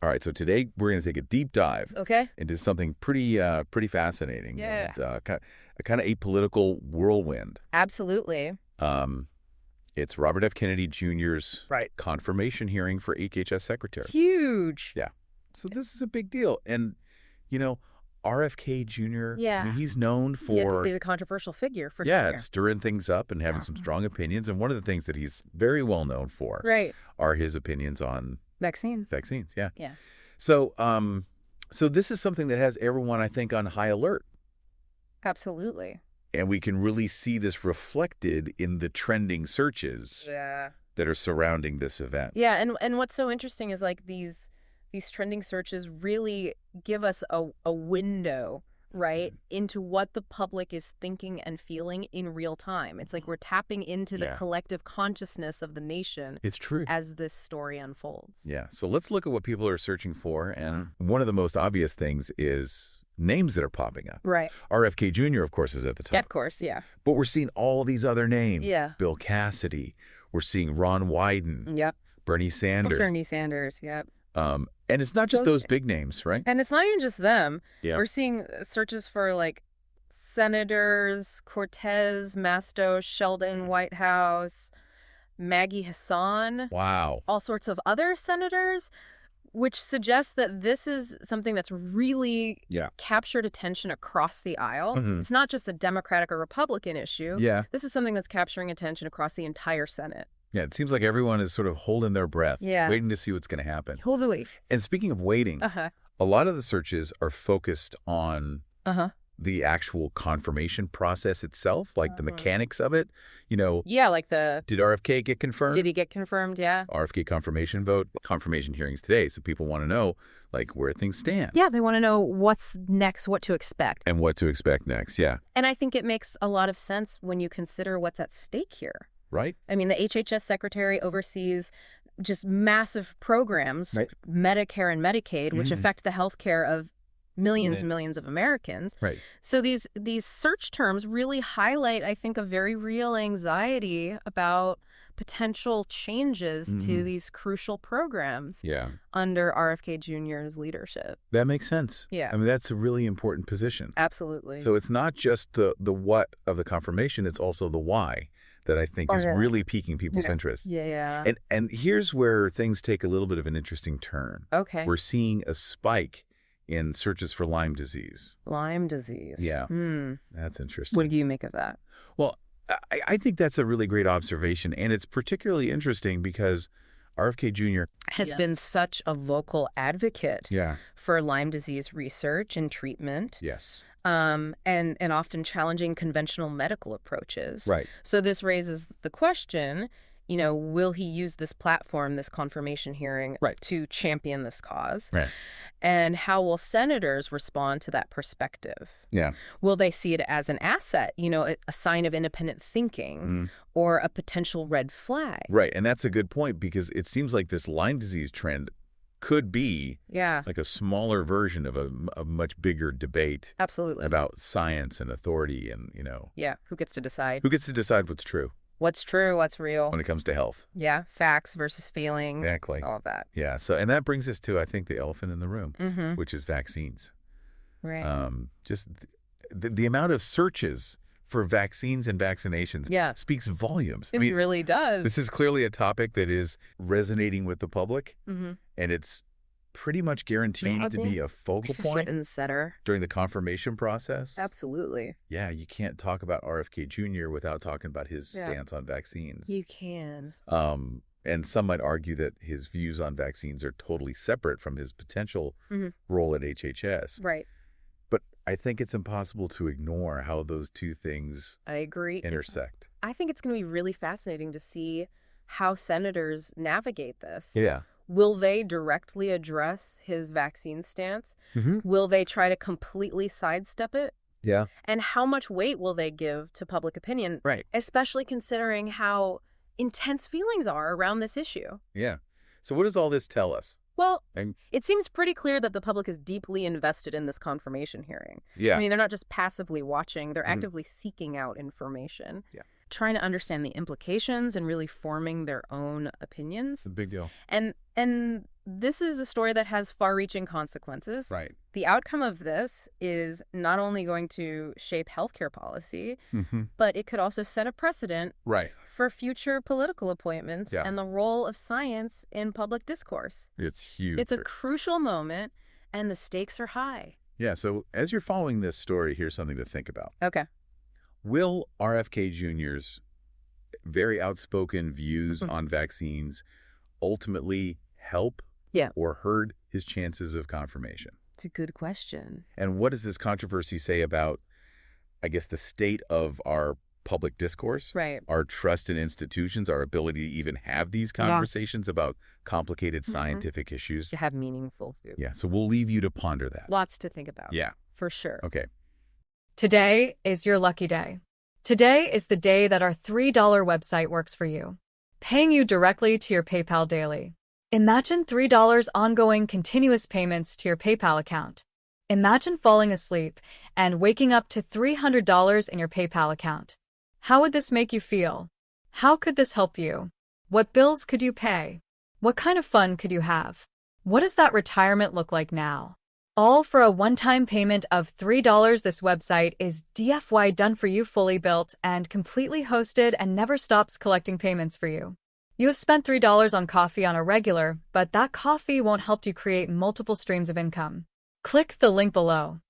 All right, so today we're going to take a deep dive into something pretty fascinating. Yeah. And, a kind of apolitical whirlwind. Absolutely. It's Robert F. Kennedy Jr.'s Right. confirmation hearing for HHS Secretary. It's huge. Yeah. So this is a big deal. And, RFK Jr., Yeah. I mean, he's known for... He's a controversial figure, for sure. Yeah, stirring things up and having some strong opinions. And one of the things that he's very well known for are his opinions on... Vaccines, yeah. Yeah. So this is something that has everyone, I think, on high alert. Absolutely. And we can really see this reflected in the trending searches that are surrounding this event. Yeah, and what's so interesting is like these trending searches really give us a window, right, into what the public is thinking and feeling in real time. It's like we're tapping into the collective consciousness of the nation. It's true. As this story unfolds. Yeah. So let's look at what people are searching for. And one of the most obvious things is names that are popping up. Right. RFK Jr., of course, is at the top. Yeah, of course, yeah. But we're seeing all these other names. Yeah. Bill Cassidy. We're seeing Ron Wyden. Yep. Bernie Sanders. Bernie Sanders, yep. And it's not just those big names, right? And it's not even just them. Yeah. We're seeing searches for like senators, Cortez, Masto, Sheldon, Whitehouse, Maggie Hassan. Wow. All sorts of other senators, which suggests that this is something that's really captured attention across the aisle. It's not just a Democratic or Republican issue. Yeah. This is something that's capturing attention across the entire Senate. Yeah, it seems like everyone is sort of holding their breath, Yeah. waiting to see what's going to happen. Totally. And speaking of waiting, a lot of the searches are focused on the actual confirmation process itself, like the mechanics of it. Yeah, like did RFK get confirmed? Did he get confirmed? Yeah. RFK confirmation vote, confirmation hearings today. So people want to know, like, where things stand. Yeah, they want to know what's next, what to expect. And what to expect next, yeah. And I think it makes a lot of sense when you consider what's at stake here. Right. I mean, the HHS Secretary oversees just massive programs, Medicare and Medicaid, which affect the health care of millions and millions of Americans. Right. So these search terms really highlight, I think, a very real anxiety about potential changes to these crucial programs under RFK Jr.'s leadership. That makes sense. Yeah. I mean, that's a really important position. Absolutely. So it's not just the what of the confirmation, it's also the why that I think is really piquing people's interest. Yeah. And here's where things take a little bit of an interesting turn. Okay. We're seeing a spike in searches for Lyme disease. Lyme disease. Yeah. That's interesting. What do you make of that? Well, I think that's a really great observation. And it's particularly interesting because RFK Jr. has been such a vocal advocate Yeah. for Lyme disease research and treatment. Yes. And often challenging conventional medical approaches. Right. So this raises the question, will he use this platform, this confirmation hearing, to champion this cause? Right. And how will senators respond to that perspective? Yeah. Will they see it as an asset, a sign of independent thinking, or a potential red flag? Right. And that's a good point because it seems like this Lyme disease trend could be like a smaller version of a much bigger debate. Absolutely. About science and authority and, Yeah. Who gets to decide? Who gets to decide what's true? What's true, what's real. When it comes to health. Yeah. Facts versus feeling. Exactly. All of that. Yeah. So, and that brings us to, I think, the elephant in the room, which is vaccines. Right. Just the amount of searches for vaccines and vaccinations speaks volumes. It really does. This is clearly a topic that is resonating with the public, and it's pretty much guaranteed to be a focal point during the confirmation process. Absolutely. Yeah, you can't talk about RFK Jr. without talking about his stance on vaccines. You can. And some might argue that his views on vaccines are totally separate from his potential role at HHS. Right. But I think it's impossible to ignore how those two things intersect. I think it's going to be really fascinating to see how senators navigate this. Yeah. Will they directly address his vaccine stance? Will they try to completely sidestep it? Yeah. And how much weight will they give to public opinion? Right. Especially considering how intense feelings are around this issue. Yeah. So what does all this tell us? Well, it seems pretty clear that the public is deeply invested in this confirmation hearing. Yeah. I mean, they're not just passively watching, they're actively seeking out information. Yeah. trying to understand the implications and really forming their own opinions. It's a big deal. And this is a story that has far-reaching consequences. Right. The outcome of this is not only going to shape healthcare policy, but it could also set a precedent for future political appointments and the role of science in public discourse. It's huge. It's a crucial moment, and the stakes are high. Yeah, so as you're following this story, here's something to think about. Okay. Will RFK Jr.'s very outspoken views on vaccines ultimately help or hurt his chances of confirmation? It's a good question. And what does this controversy say about, I guess, the state of our public discourse, our trust in institutions, our ability to even have these conversations about complicated scientific issues? To have meaningful food. Yeah, so we'll leave you to ponder that. Lots to think about. Yeah. For sure. Okay. Today is your lucky day. Today is the day that our $3 website works for you, paying you directly to your PayPal daily. Imagine $3 ongoing continuous payments to your PayPal account. Imagine falling asleep and waking up to $300 in your PayPal account. How would this make you feel? How could this help you? What bills could you pay? What kind of fun could you have? What does that retirement look like now? All for a one-time payment of $3. This website is DFY done for you, fully built and completely hosted, and never stops collecting payments for you. You have spent $3 on coffee on a regular, but that coffee won't help you create multiple streams of income. Click the link below.